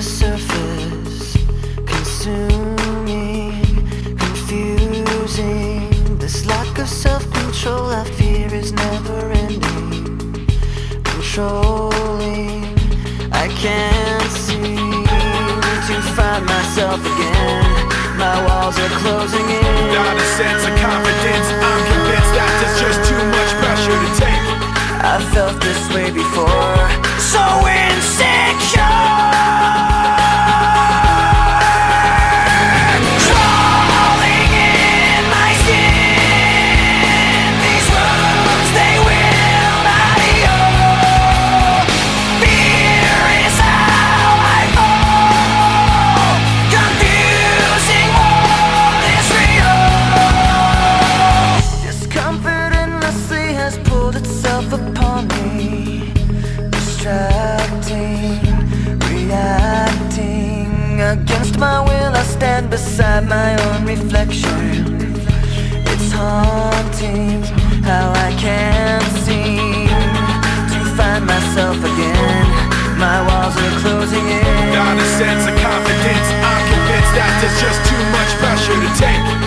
surface, consuming, confusing. This lack of self-control I fear is never ending, controlling. I can't seem to find myself again. My walls are closing in. Not a sense of confidence, I'm convinced that there's just too much pressure to take. I felt this way before, so insecure. Upon me, distracting, reacting. Against my will I stand beside my own reflection. It's haunting how I can't seem to find myself again. My walls are closing in. Not a sense of confidence, I'm convinced that there's just too much pressure to take.